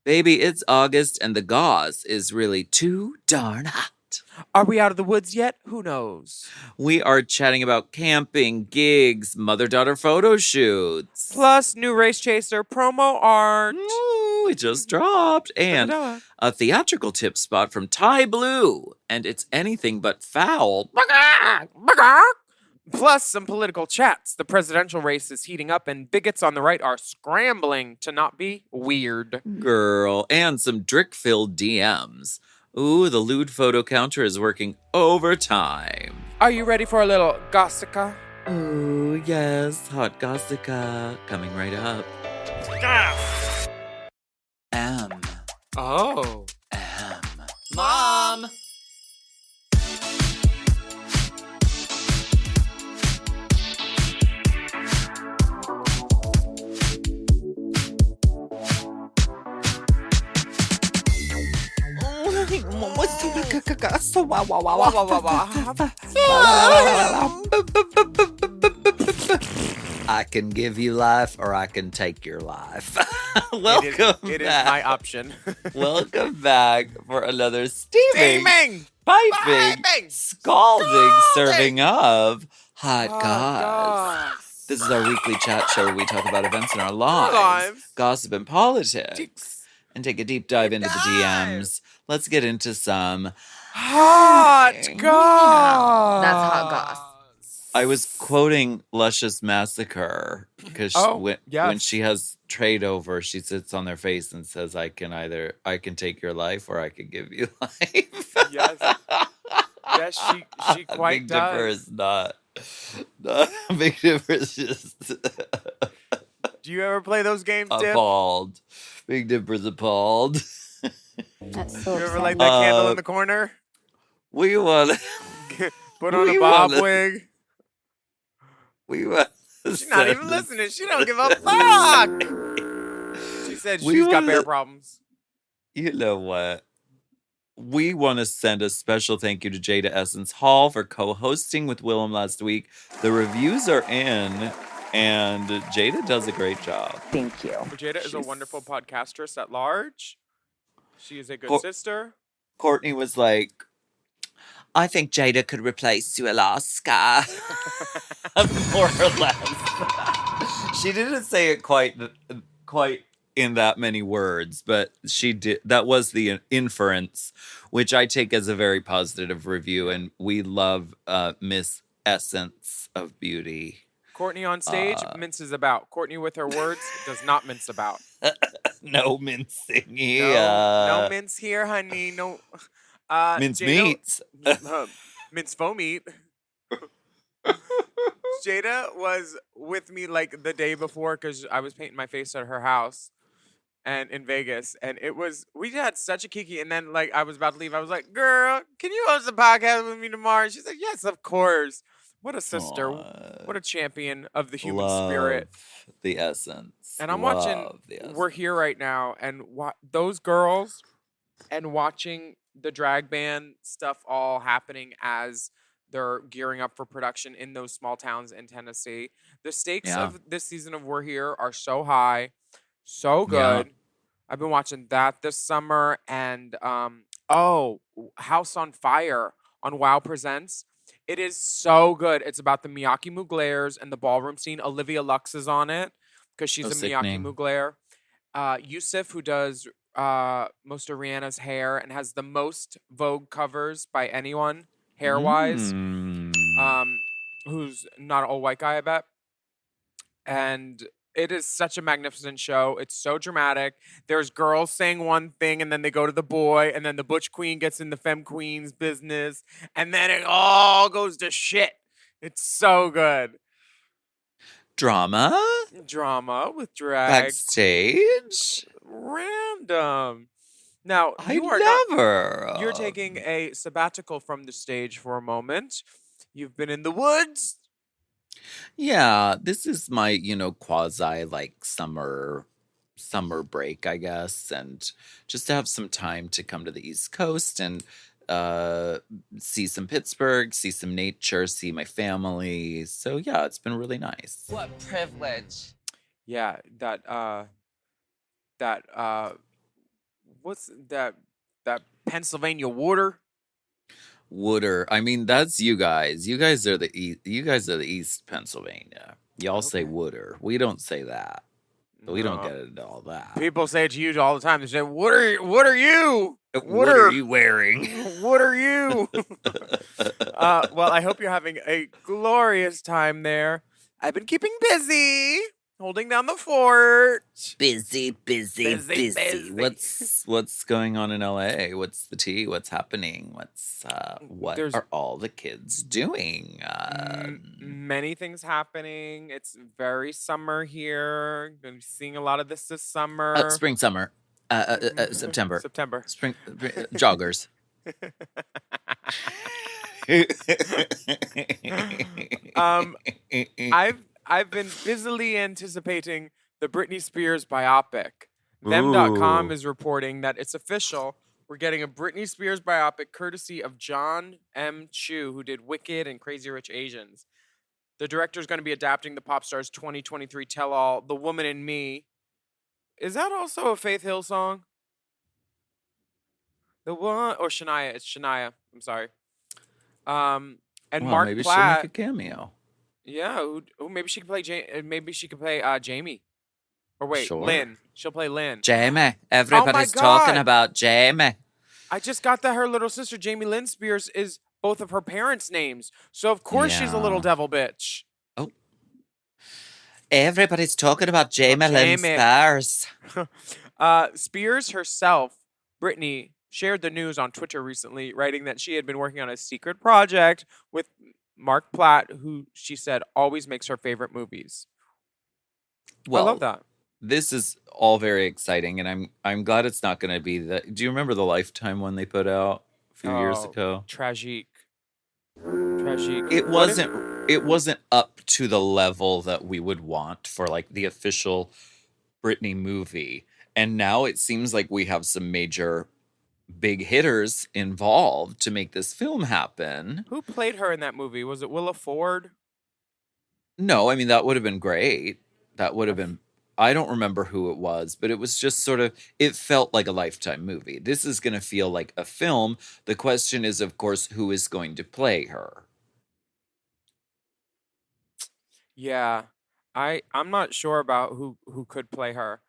Baby, it's August and the GOSS is really too darn hot. Are we out of the woods yet? Who knows? We are chatting about camping, gigs, mother-daughter photo shoots. Plus, new Race Chaser promo art. Ooh, it just dropped. And Da-da-da. a theatrical tip spot from Tye Blue. And it's anything but foul. Plus, some political chats. The presidential race is heating up, and bigots on the right are scrambling to not be weird. Girl. And some drick-filled DMs. Ooh, the lewd photo counter is working overtime. Are you ready for a little gossica? Ooh, yes, hot gossica. Coming right up. M. Oh. M. Mom! I can give you life or I can take your life. Welcome It is back. my option. Welcome back for another steaming, piping, Piping! scalding serving of Hot Oh, Goss. goss. This is our weekly chat show where we talk about events in our lives, lives. gossip and politics, Dicks. and take a deep dive into the dive. DMs. Let's get into some Hot goss. That's hot goss. I was quoting Luscious Massacre because when yes. she has trade over, she sits on their face and says, I can take your life or I can give you life. Yes. Yes, she quite Big does. Dipper is not. Big Dipper is just Do you ever play those games, Dip? appalled. Big Dipper's appalled. That's so You ever upsetting. light that candle in the corner? We want Put on We a bob wanna- wig? She's She's not even listening. She don't give a fuck. She said We she's got wanna- bear problems. You know what? We want to send a special thank you to Jada Essence Hall for co-hosting with Willam last week. The reviews are in, and Jada does a great job. Thank you. Jada is a She's- wonderful podcastress at large. She is a good For- sister. Courtney was like, I think Jada could replace you, Alaska. More or less. She didn't say it quite in that many words, but she did. That was the inference, which I take as a very positive review. And we love Miss Essence of Beauty. Courtney on stage minces about. Courtney with her words does not mince about. No mincing here. No mince here, honey. No. Mince Jada- meats. Mince faux meat. Jada was with me like the day before because I was painting my face at her house and in Vegas. And we had such a kiki. And then like I was about to leave. I was like, girl, can you host a podcast with me tomorrow? And she's like, yes, of course. What a sister. Aw. What a champion of the human Love spirit. the essence. And I'm Love watching, the essence. we're here right now, and those girls, and watching the drag band stuff all happening as they're gearing up for production in those small towns in Tennessee. The stakes Yeah. of this season of We're Here are so high, so Yeah. good. I've been watching that this summer, and House on Fire on Wow Presents. It is so good. It's about the Miyake Muglaires and the ballroom scene. Olivia Lux is on it because she's Oh, a sick Miyake name. Muglaire. Yusuf, who does most of Rihanna's hair and has the most Vogue covers by anyone hair-wise, Mm. who's not an old white guy, I bet. And it is such a magnificent show. It's so dramatic. There's girls saying one thing, and then they go to the boy, and then the butch queen gets in the femme queen's business, and then it all goes to shit. It's so good. Drama? Drama with drag. Backstage? Random. Now, I you are not. never. You're taking a sabbatical from the stage for a moment. You've been in the woods. Yeah, this is my, quasi like summer break, I guess, and just to have some time to come to the East Coast and see some Pittsburgh, see some nature, see my family. So yeah, it's been really nice. What privilege. Yeah, that what's that Pennsylvania water? Wooder. I mean, that's you guys. You guys are the East. You guys are the East Pennsylvania. Y'all say Okay. Wooder. We don't say that. We don't No. get into all that. People say it to you all the time. They say, what are you? What are you wearing? What are you? Well, I hope you're having a glorious time there. I've been keeping busy, holding down the fort. Busy. Busy. What's going on in LA? What's the tea? What's happening? What There's- are all the kids doing? Many things happening. It's very summer here. Gonna be seeing a lot of this summer. Spring, summer, September, September. spring, joggers. I've been busily anticipating the Britney Spears biopic. Them.com Ooh. is reporting that it's official. We're getting a Britney Spears biopic courtesy of John M. Chu, who did Wicked and Crazy Rich Asians. The director is going to be adapting the pop star's 2023 tell-all, The Woman in Me. Is that also a Faith Hill song? The one or Shania? It's Shania. I'm sorry. And Well, Mark maybe Platt. she'll make a cameo. Yeah, who maybe she could play maybe she could play Jamie. Or wait, Sure. Lynn. She'll play Lynn. Jamie. Everybody's God. talking about Jamie. I just got that her little sister Jamie Lynn Spears is both of her parents' names. So of course she's a little Yeah. devil bitch. Everybody's talking about Jamie Lynn Jamie. Spears. Spears herself, Britney, shared the news on Twitter recently, writing that she had been working on a secret project with Mark Platt, who she said always makes her favorite movies. Well, I love that. this is all very exciting, and I'm glad it's not going to be the. Do you remember the Lifetime one they put out a few years Oh, ago? Tragique. It What if- wasn't up to the level that we would want for like the official Britney movie. And now it seems like we have some major big hitters involved to make this film happen. Who played her in that movie? Was it Willa Ford? No, I mean that would have been great. That would have been I don't remember who it was, but it was just sort of it felt like a Lifetime movie. This is going to feel like a film. The question is of course who is going to play her. Yeah. I'm not sure about who could play her.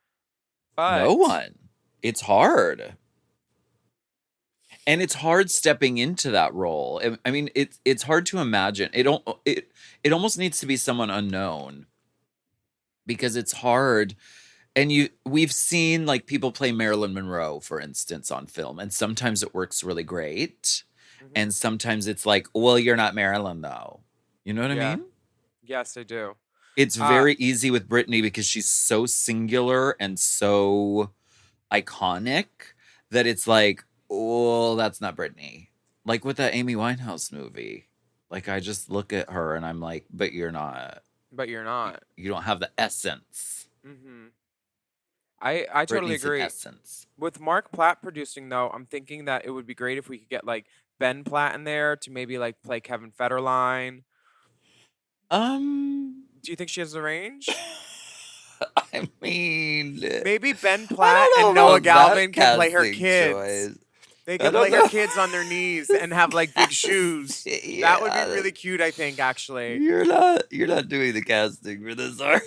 But No one. It's hard. And it's hard stepping into that role. I mean, it's hard to imagine. It almost needs to be someone unknown because it's hard. And we've seen like people play Marilyn Monroe, for instance, on film, and sometimes it works really great, Mhm. and sometimes it's like, well, you're not Marilyn though. You know what Yeah. I mean? Yes, I do. It's very easy with Britney because she's so singular and so iconic that it's like, oh, that's not Britney. Like with that Amy Winehouse movie. Like I just look at her and I'm like, but you're not. But you're not. You don't have the essence. Mm-hmm. I totally Britney's an agree. essence. With Mark Platt producing, though, I'm thinking that it would be great if we could get like Ben Platt in there to maybe like play Kevin Federline. Do you think she has the range? I mean, Maybe Ben I Platt don't know and Noah about Galvin that can play her casting kids. choice. They I can don't play know. her kids on their knees and have like big shoes. That would be Yeah, really cute, I think, actually. You're not doing the casting for this, are you?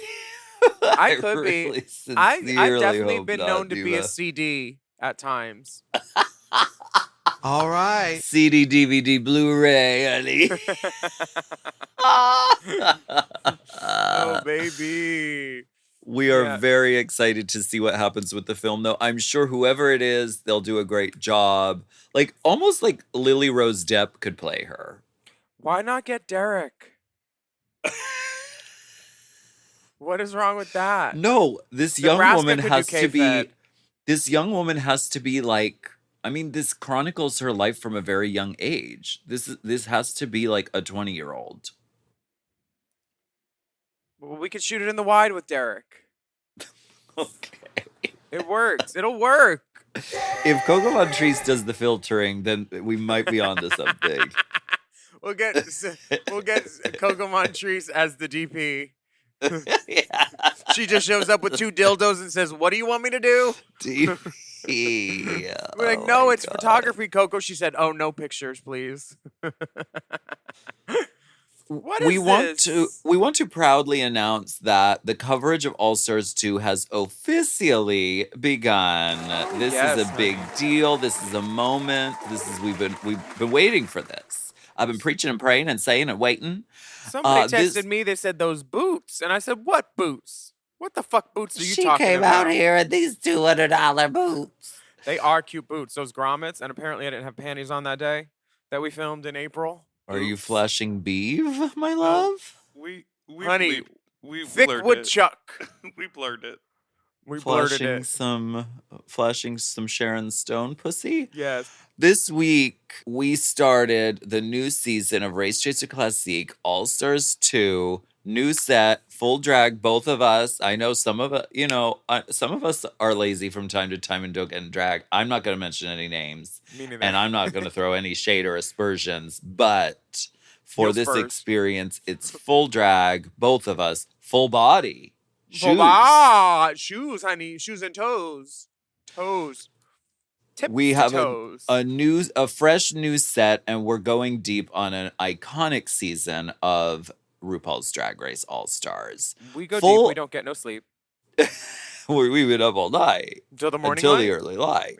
I could be. really I've sincerely definitely hope been not, known to be a Diva. CD at times. All right. CD, DVD, Blu-ray, honey. Oh, baby. We are Yeah. very excited to see what happens with the film, though. I'm sure whoever it is, they'll do a great job. Like, almost like Lily Rose Depp could play her. Why not get Derek? What is wrong with that? No, this young Nebraska woman could do has to be. K-Fed. This young woman has to be like. I mean, this chronicles her life from a very young age. This has to be like a 20-year-old. Well, we could shoot it in the wide with Derek. Okay. It works. It'll work. If Coco Montrese does the filtering, then we might be onto something. We'll get Coco Montrese as the DP. Yeah. She just shows up with two dildos and says, "What do you want me to do?" Yeah, We're like, oh no, my it's God. photography, Coco. She said, oh, no pictures, please. What we is want this? to proudly announce that the coverage of All Stars 2 has officially begun. This is Yes, a big honey. deal. This is a moment. We've been waiting for this. I've been preaching and praying and saying and waiting. Somebody texted this- me. They said those boots, and I said, "What boots? What the fuck boots are you She talking came about?" out here in these $200 boots. They are cute boots, those grommets, and apparently I didn't have panties on that day that we filmed in April. Are you Oops. flashing beeve, my love? We Honey, we Thick blurred woodchuck. it. We blurred it. We blurted flashing some Sharon Stone pussy. Yes. This week we started the new season of Race Chaser Classique All Stars 2. New set, full drag, both of us. I know some of us are lazy from time to time and don't get in drag. I'm not going to mention any names, Me neither. and I'm not going to throw any shade or aspersions. But for Heels this first. experience, it's full drag, both of us, full body. Shoes, honey. Shoes and toes. Toes. Tip We to have toes. a fresh new set, and we're going deep on an iconic season of RuPaul's Drag Race All Stars. We go full- deep. We don't get no sleep. We've been up all night Until the morning until light. the early light.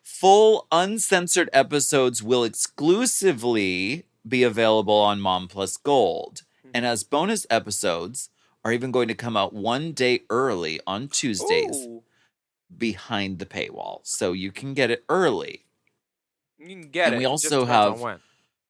Full uncensored episodes will exclusively be available on Mom Plus Gold, and as bonus episodes are even going to come out one day early on Tuesdays Ooh, behind the paywall, so you can get it early. you can get And it. we It just also depends on have- when.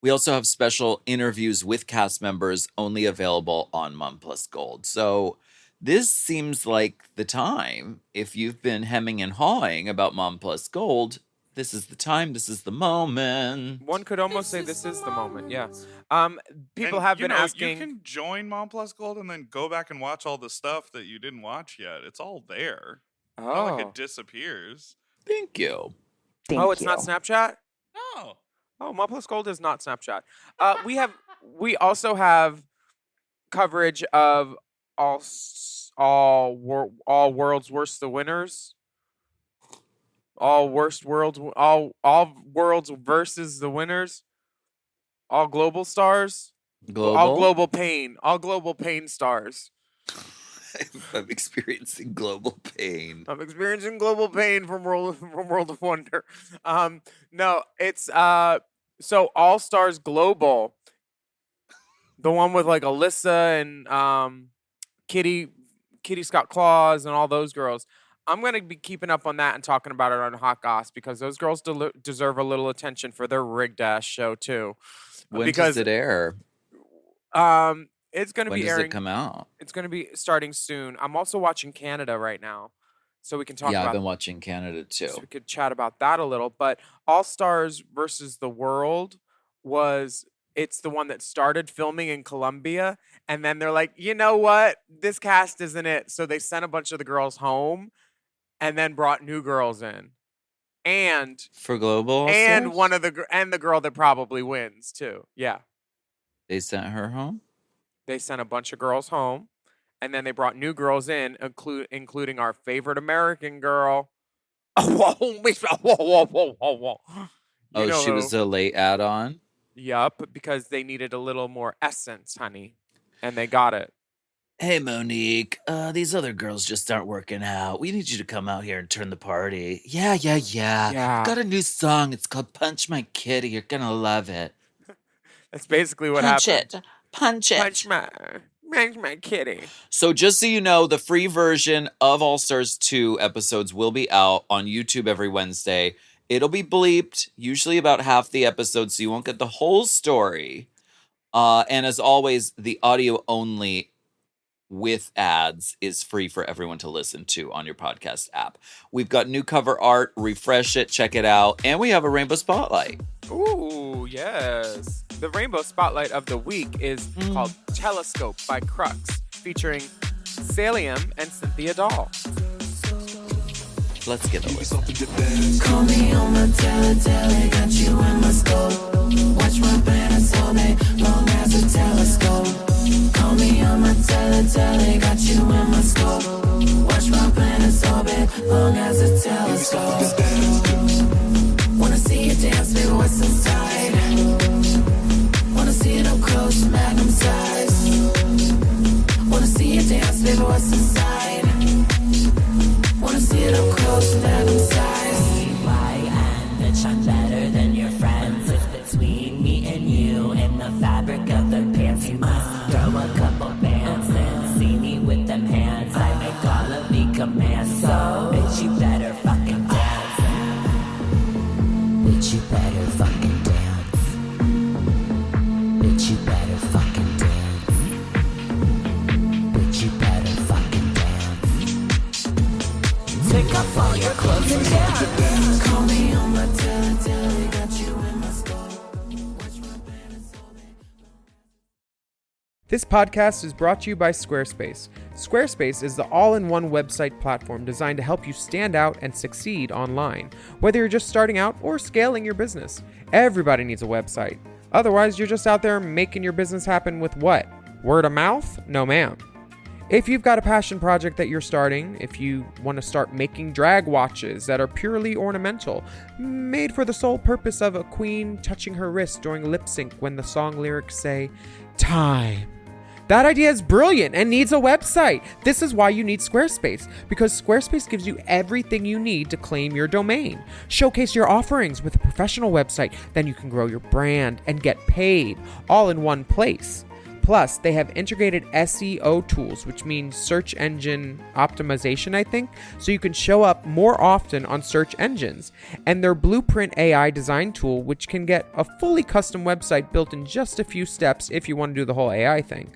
We also have special interviews with cast members only available on Mom Plus Gold. So this seems like the time. If you've been hemming and hawing about Mom Plus Gold, this is the time. This is the moment. One could almost say this is the moment. Yeah. People And, have you been know, asking. You can join Mom Plus Gold and then go back and watch all the stuff that you didn't watch yet. It's all there. It's not like Oh. it disappears. Thank you. Oh, it's not Snapchat. No. Oh, Mom Plus Gold is not Snapchat. We also have coverage of all world's worst the winners. All world worlds versus the winners. All global stars. Global. All global pain stars. I'm experiencing global pain. I'm experiencing global pain from World of Wonder. No, it's so All Stars Global, the one with like Alyssa and Kitty Scott Claus and all those girls. I'm gonna be keeping up on that and talking about it on Hot Goss because those girls deserve a little attention for their rigged ass show too. When because does it air? It's gonna When be does airing. it come out? It's gonna be starting soon. I'm also watching Canada right now, so we can talk Yeah, I've about. been watching Canada too. So we could chat about that a little. But All Stars versus the World it's the one that started filming in Colombia, and then they're like, you know what, this cast isn't it. So they sent a bunch of the girls home, and then brought new girls in, and For Global? and All one Stars? of the girl that probably wins too. Yeah. They sent her home? They sent a bunch of girls home, and then they brought new girls in, including our favorite American girl. You Oh, know she was who. a late add-on? Yup, because they needed a little more essence, honey, and they got it. Hey, Monique, these other girls just aren't working out. We need you to come out here and turn the party. Yeah. Yeah. Got a new song. It's called Punch My Kitty. You're gonna love it. That's basically what Punch happened. it. Punch it. Punch my kitty. So just so you know, the free version of All Stars 2 episodes will be out on YouTube every Wednesday. It'll be bleeped, usually about half the episode, so you won't get the whole story. And as always, the audio only with ads is free for everyone to listen to on your podcast app. We've got new cover art. Refresh it, check it out. And we have a rainbow spotlight. Ooh, yes. The Rainbow Spotlight of the week is called Telescope by Crux, featuring Salium and Cynthia Dahl. Let's get a listen. Call me on my tele, got you in my scope. Watch my planets orbit, long as a telescope. Call me on my tele, got you in my scope. Watch my planets orbit, long as a telescope. Wanna see you dance, baby, what's inside? Wanna see it up close, magnum size. Wanna see you dance, baby, what's inside? Wanna see it up close, magnum size. Y-N, bitch, I'm better than your friends. It's between me and you and the fabric of the pants. You must throw a couple bands and see me with them hands. I make all of the commands, so bitch, you better fucking dance. Bitch, you better fucking dance. Bitch, you better fucking dance. Bitch, you better fucking dance. Take off all your clothes and dance. Call me on my telly, got you in my skull. Watch my band and soul. This podcast is brought to you by Squarespace. Squarespace is the all-in-one website platform designed to help you stand out and succeed online, whether you're just starting out or scaling your business. Everybody needs a website. Otherwise, you're just out there making your business happen with what? Word of mouth? No, ma'am. If you've got a passion project that you're starting, if you want to start making drag watches that are purely ornamental, made for the sole purpose of a queen touching her wrist during lip sync when the song lyrics say, time. That idea is brilliant and needs a website. This is why you need Squarespace, because Squarespace gives you everything you need to claim your domain. Showcase your offerings with a professional website, then you can grow your brand and get paid all in one place. Plus, they have integrated SEO tools, which means search engine optimization, I think, so you can show up more often on search engines. And their Blueprint AI design tool, which can get a fully custom website built in just a few steps if you want to do the whole AI thing.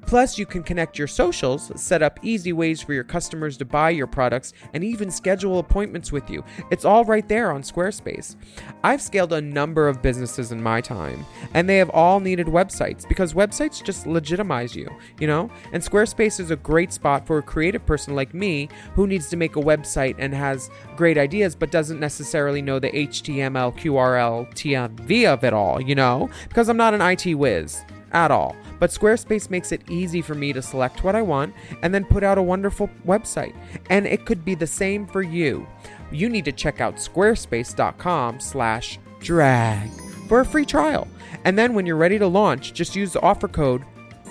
Plus, you can connect your socials, set up easy ways for your customers to buy your products, and even schedule appointments with you. It's all right there on Squarespace. I've scaled a number of businesses in my time, and they have all needed websites because websites just legitimize you, you know? And Squarespace is a great spot for a creative person like me who needs to make a website and has great ideas but doesn't necessarily know the HTML, QRL, TMV of it all, you know? Because I'm not an IT whiz at all. But Squarespace makes it easy for me to select what I want and then put out a wonderful website. And it could be the same for you. You need to check out squarespace.com/drag for a free trial. And then when you're ready to launch, just use the offer code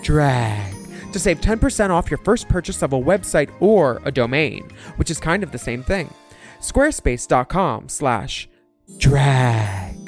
DRAG to save 10% off your first purchase of a website or a domain, which is kind of the same thing. Squarespace.com/drag.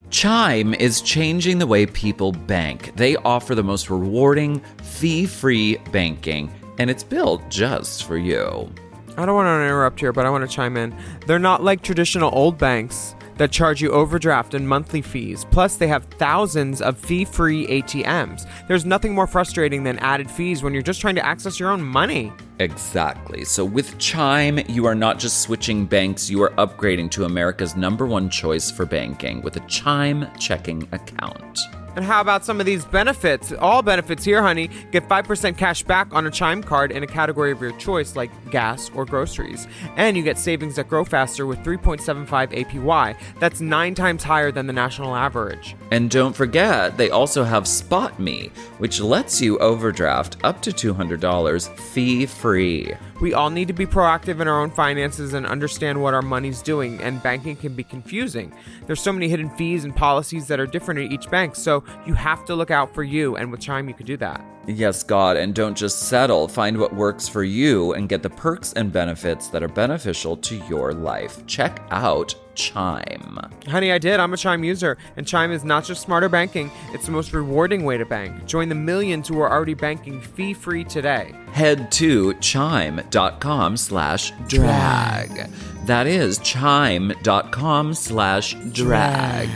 Chime is changing the way people bank. They offer the most rewarding, fee-free banking, and it's built just for you. I don't want to interrupt here, but I want to chime in. They're not like traditional old banks that charge you overdraft and monthly fees. Plus, they have thousands of fee-free ATMs. There's nothing more frustrating than added fees when you're just trying to access your own money. Exactly. So with Chime, you are not just switching banks, you are upgrading to America's #1 choice for banking with a Chime checking account. And how about some of these benefits? All benefits here, honey. Get 5% cash back on a Chime card in a category of your choice, like gas or groceries. And you get savings that grow faster with 3.75 APY. That's 9 times higher than the national average. And don't forget, they also have Spot Me, which lets you overdraft up to $200 fee-free. We all need to be proactive in our own finances and understand what our money's doing, and banking can be confusing. There's so many hidden fees and policies that are different at each bank, so you have to look out for you, and with Chime you could do that. Yes, God, and don't just settle. Find what works for you and get the perks and benefits that are beneficial to your life. Check out Chime. Honey, I did. I'm a Chime user, and Chime is not just smarter banking, it's the most rewarding way to bank. Join the millions who are already banking fee-free today. Head to chime.com/drag. That is chime.com/drag.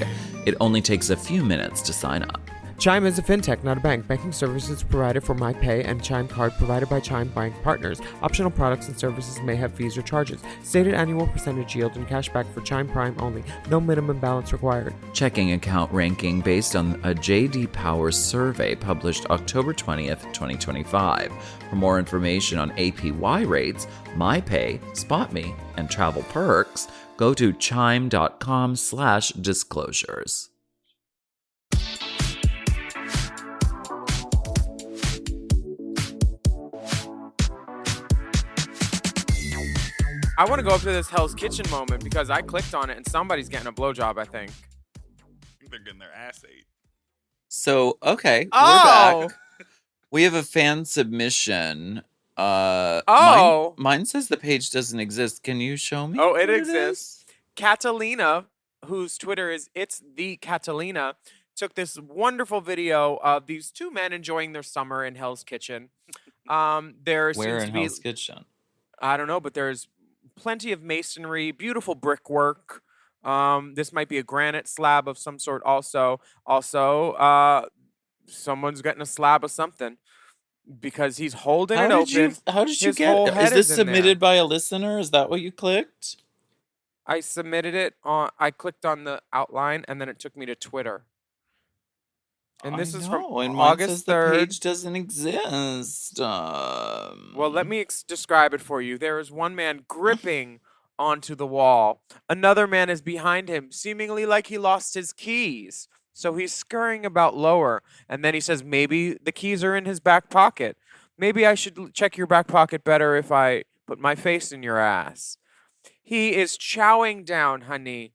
It only takes a few minutes to sign up. Chime is a fintech, not a bank. Banking services provided for MyPay and Chime Card provided by Chime Bank Partners. Optional products and services may have fees or charges. Stated annual percentage yield and cashback for Chime Prime only. No minimum balance required. Checking account ranking based on a J.D. Power survey published October 20th, 2025. For more information on APY rates, MyPay, SpotMe, and travel perks, go to chime.com/disclosures. I want to go up to this Hell's Kitchen moment because I clicked on it and somebody's getting a blowjob, I think. They're getting their ass ate. So, okay, Oh! we're back. We have a fan submission. Oh! Mine says the page doesn't exist. Can you show me? Oh, it what exists. Catalina, whose Twitter is It's the Catalina, took this wonderful video of these two men enjoying their summer in Hell's Kitchen. There is? Where seems in to be, Hell's Kitchen? I don't know, but there's plenty of masonry, beautiful brickwork. This might be a granite slab of some sort. Also, someone's getting a slab of something because he's holding it open. How did you His get whole it? head Is this is in there. submitted by a listener? Is that what you clicked? I submitted it on. I clicked on the outline, and then it took me to Twitter. And this is from and mine August says the 3rd. page doesn't exist. Well, let me describe it for you. There is one man gripping onto the wall. Another man is behind him, seemingly like he lost his keys. So he's scurrying about lower. And then he says, maybe the keys are in his back pocket. Maybe I should check your back pocket better if I put my face in your ass. He is chowing down, honey,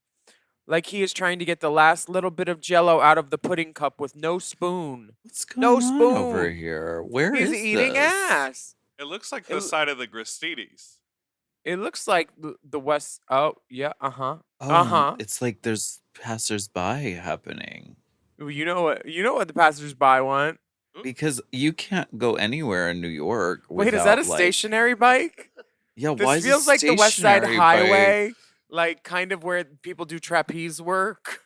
like he is trying to get the last little bit of Jell-O out of the pudding cup with no spoon. What's going No on spoon. over here? Where He's is eating this? ass. It looks like the side of the Gristides. It looks like the West. Oh, yeah. Uh-huh. Oh, Uh-huh. It's like there's passersby happening. You know what the passersby want. Because you can't go anywhere in New York. Wait, is that a without, stationary bike? Yeah, This why is feels it like the West Side stationary Highway, bike? like kind of where people do trapeze work.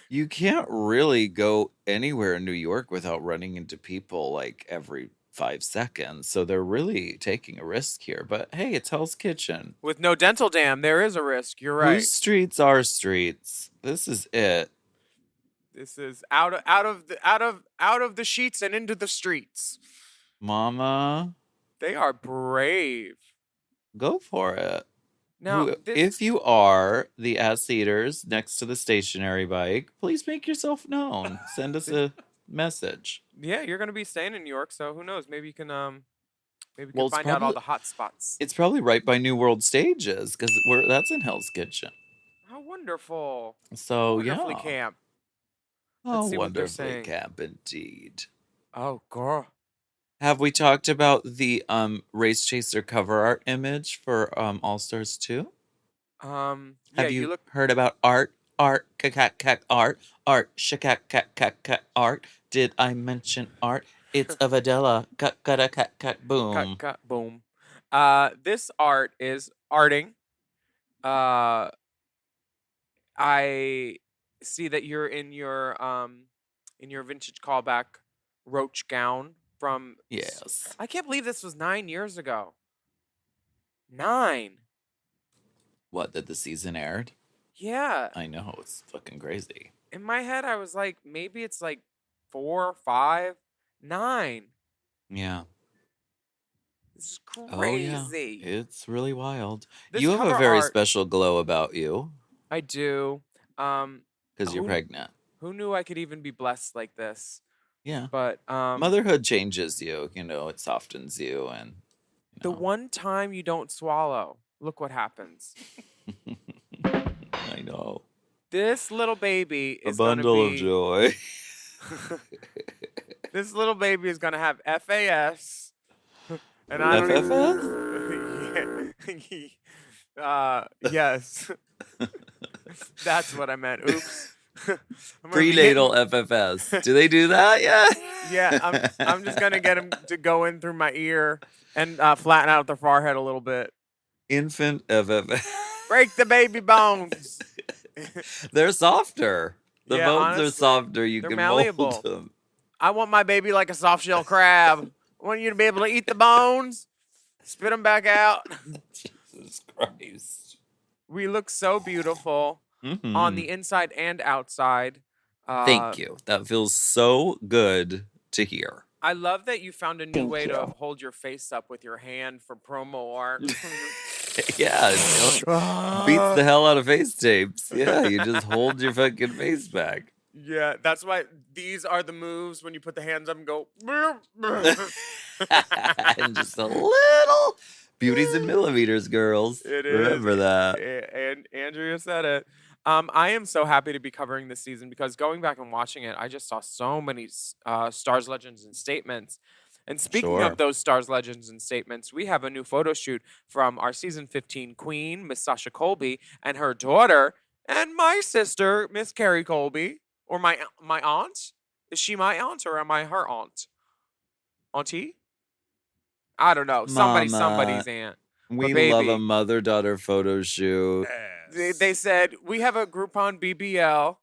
You can't really go anywhere in New York without running into people like every 5 seconds. So they're really taking a risk here. But hey, it's Hell's Kitchen. With no dental dam, there is a risk. You're right. Whose streets are streets? This is it. This is out of the sheets and into the streets. Mama, They are brave. go for it. Now, If you are the ass eaters next to the stationary bike, please make yourself known. Send us a message. yeah, you're gonna be staying in New York, so who knows? Maybe you can Well, it's find out all probably- the hot spots. It's probably right by New World Stages because that's in Hell's Kitchen. How wonderful! So Wonderfully yeah, camp. oh, Let's see what they're wonderfully saying. camp indeed. Oh, girl. Have we talked about the Race Chaser cover art image for All Stars 2? Yeah, Have you, look. heard about art, shakak, art? Did I mention art? It's of Adela, boom. Cut, boom. This art is arting. I see that you're in your vintage callback roach gown from. Yes. I can't believe this was 9 years ago. 9. What, that the season aired? Yeah. I know, it's fucking crazy. In my head, I was like, maybe it's like 4, 5, 9. Yeah. This is Oh, yeah. crazy. It's really wild. This You have a cover very art- special glow about you I do. because you're Who- pregnant. Who knew I could even be blessed like this? Yeah. But Motherhood changes you, it softens you and the one time you don't swallow, look what happens. I know. This little baby A is gonna bundle of be. joy. This little baby is gonna have FAS. And I don't even- yes. That's what I meant. Oops. I'm gonna be Prenatal FFS. Do they do that yet? Yeah, I'm just gonna get him to go in through my ear and flatten out the forehead a little bit. Infant FFS. Break the baby bones. They're softer. The Yeah, bones are honestly, softer. You they're can malleable. mold them. I want my baby like a soft shell crab. I want you to be able to eat the bones, spit them back out. Jesus Christ. We look so beautiful on Mhm. the inside and outside. Thank you. That feels so good to hear. I love that you found a new Thank way to you. hold your face up with your hand for promo art. Yeah, it beats the hell out of face tapes. Yeah, you just hold your fucking face back. Yeah, that's why these are the moves when you put the hands up and go. And just a little Beauties and millimeters, girls. It is. Remember that. And Andrea said it. I am so happy to be covering this season because going back and watching it, I just saw so many stars, legends, and statements. And speaking Sure. of those stars, legends, and statements, we have a new photo shoot from our season 15 queen, Miss Sasha Colby, and her daughter, and my sister, Miss Carrie Colby, or my aunt. Is she my aunt or am I her aunt? Auntie? I don't know. Mama. Somebody's aunt. We But love baby. a mother-daughter photo shoot. They said we have a Groupon BBL.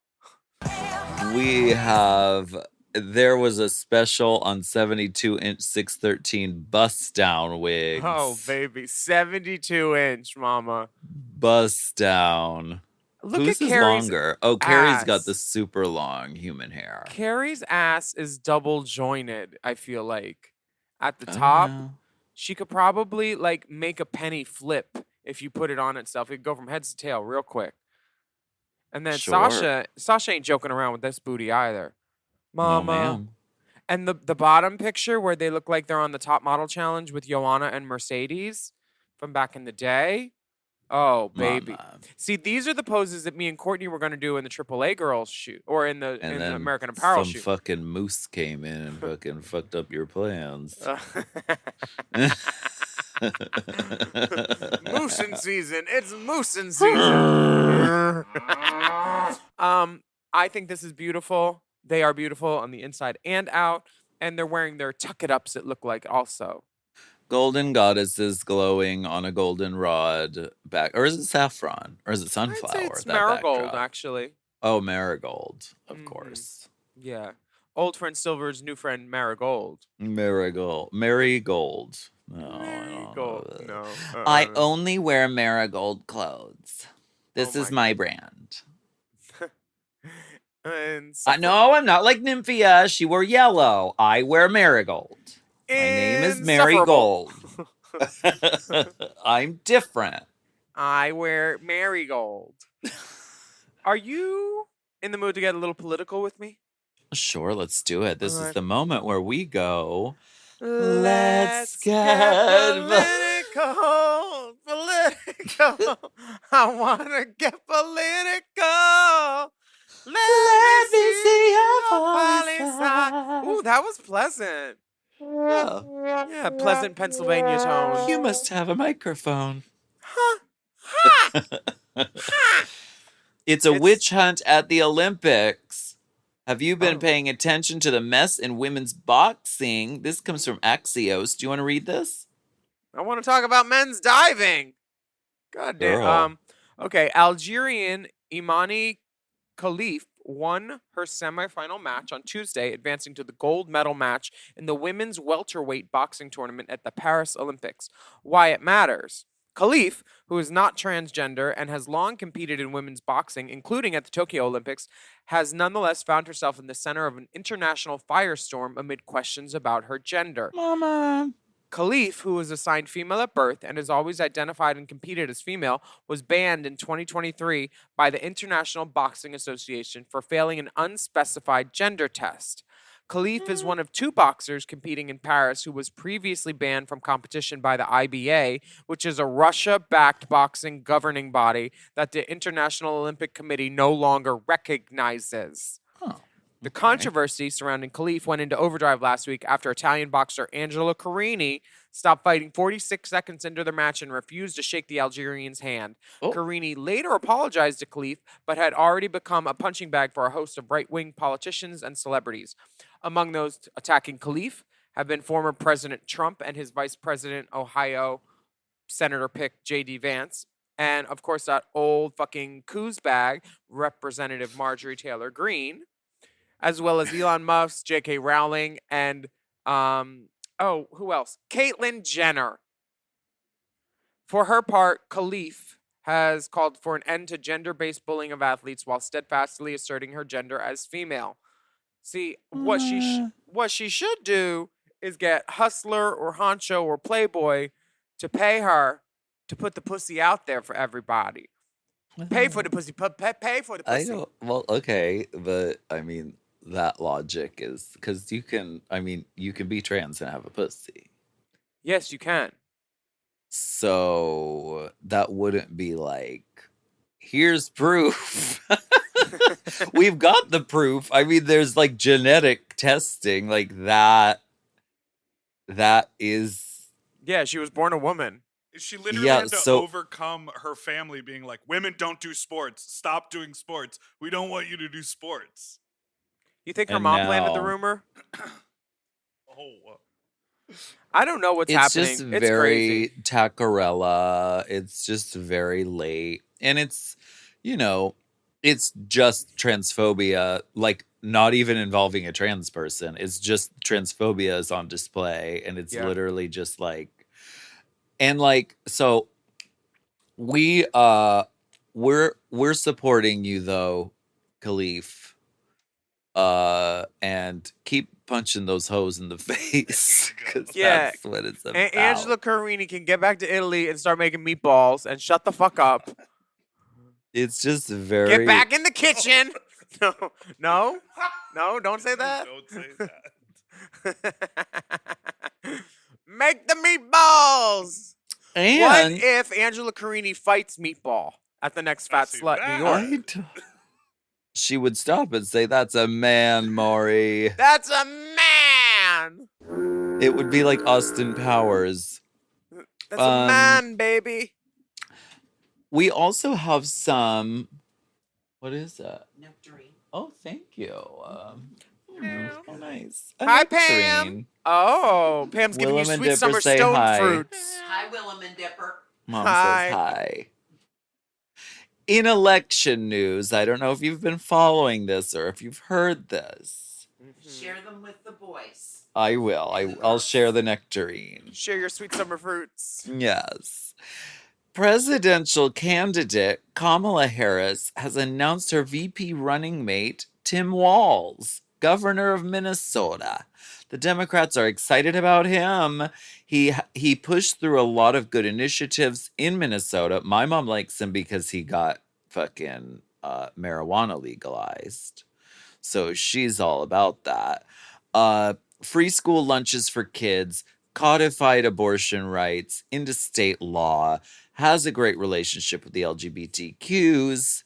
There was a special on 72-inch 613 bust down wigs. Oh, baby. 72-inch, mama. Bust down. Look Whose at is Carrie's longer? Oh, Carrie's got ass. the super long human hair. Carrie's ass is double jointed, I feel like. At the Oh, top, no. she could probably like make a penny flip if you put it on itself. It could go from head to tail real quick. And then Sure. Sasha ain't joking around with this booty either. No, Mama. ma'am. And the bottom picture where they look like they're on the top model challenge with Joanna and Mercedes from back in the day. Oh, baby. Mama. See, these are the poses that me and Courtney were going to do in the AAA girls shoot or in the And in then the American Apparel some shoot. fucking moose came in and fucking fucked up your plans. Moosin season. It's moosin season. I think this is beautiful. They are beautiful on the inside and out, and they're wearing their tuck it ups. It look like also. Golden goddesses glowing on a golden rod back, or is it saffron, or is it I'd sunflower? say it's that marigold, backdrop? actually. Oh, marigold, of Mhm. course. Yeah. Old friend Silver's new friend Marigold. Marigold. Marigold. No, I don't know Marigold. that. No. I only wear marigold clothes. This Oh is my my brand. And I know I'm not like Nymphia. She wore yellow. I wear marigold. My name is Insufferable. Marigold. I'm different. I wear marigold. Are you in the mood to get a little political with me? Sure, let's do it. This is Alright. the moment where we go. Let's get political. Political. I want to get political. Let me see your palisade. Ooh, that was pleasant. Oh, Yeah, pleasant Pennsylvania tone. you must have a microphone. It's a witch hunt at the Olympics. Have you been Oh. paying attention to the mess in women's boxing? This comes from Axios. Do you want to read this? I want to talk about men's diving. God damn. Girl. Okay, Algerian Imani Khalif won her semifinal match on Tuesday, advancing to the gold medal match in the women's welterweight boxing tournament at the Paris Olympics. Why it matters. Khalif, who is not transgender and has long competed in women's boxing, including at the Tokyo Olympics, has nonetheless found herself in the center of an international firestorm amid questions about her gender. Mama. Khalif, who was assigned female at birth and has always identified and competed as female, was banned in 2023 by the International Boxing Association for failing an unspecified gender test. Khalif is one of two boxers competing in Paris who was previously banned from competition by the IBA, which is a Russia-backed boxing governing body that the International Olympic Committee no longer recognizes. Oh, The okay. controversy surrounding Khalif went into overdrive last week after Italian boxer Angelo Carini stopped fighting 46 seconds into their match and refused to shake the Algerian's hand. Oh. Carini later apologized to Khalif, but had already become a punching bag for a host of right-wing politicians and celebrities. Among those attacking Khalif have been former President Trump and his Vice President Ohio Senator pick J.D. Vance, and of course that old fucking coos bag, Representative Marjorie Taylor Greene, as well as Elon Musk, J.K. Rowling, and who else? Caitlyn Jenner. For her part, Khalif has called for an end to gender-based bullying of athletes while steadfastly asserting her gender as female. See, what she should do is get Hustler or Honcho or Playboy to pay her to put the pussy out there for everybody. Pay for the pussy. Pay for the I pussy. don't. Well, okay, but I mean that logic is because you can. I mean, you can be trans and have a pussy. Yes, you can. So that wouldn't be like, here's proof. We've got the proof. I mean, there's like genetic testing, like that. That is, Yeah, she was born a woman. She literally yeah. had to So overcome her family being like, women don't do sports. Stop doing sports. We don't want you to do sports. You think her And mom planted the now- rumor? Oh, I don't know what's it's happening. just It's very crazy. Tacarella. It's just very late, and it's, it's just transphobia. Like not even involving a trans person. It's just transphobia is on display, and it's Yeah. literally just like, and like so. We're supporting you though, Khalif. And keep punching those hoes in the face because Yeah. that's what it's about. And Angela Carini can get back to Italy and start making meatballs and shut the fuck up. It's just very. Get back in the kitchen. No, don't say that. don't say that. Make the meatballs. What And if Angela Carini fights Meatball at the next Fat see Slut that. New York? I d- she would stop and say, "That's a man, Maury." That's a man. It would be like Austin Powers. That's a man, baby. We also have some. What is that? Nectarine. Oh, thank you. Oh, nice. A Hi, Pam. nectarine. Oh, Pam's giving you Willam and sweet Dipper summer say stone hi. fruits. Hi, Willam and Dipper. Mom Hi. says hi. In election news, I don't know if you've been following this or if you've heard this. Share them with the boys. I will. I'll share the nectarine. Share your sweet summer fruits. Yes. Presidential candidate Kamala Harris has announced her VP running mate, Tim Walz, governor of Minnesota. The Democrats are excited about him. He pushed through a lot of good initiatives in Minnesota. My mom likes him because he got fucking marijuana legalized. So she's all about that. Free school lunches for kids, codified abortion rights into state law, has a great relationship with the LGBTQs.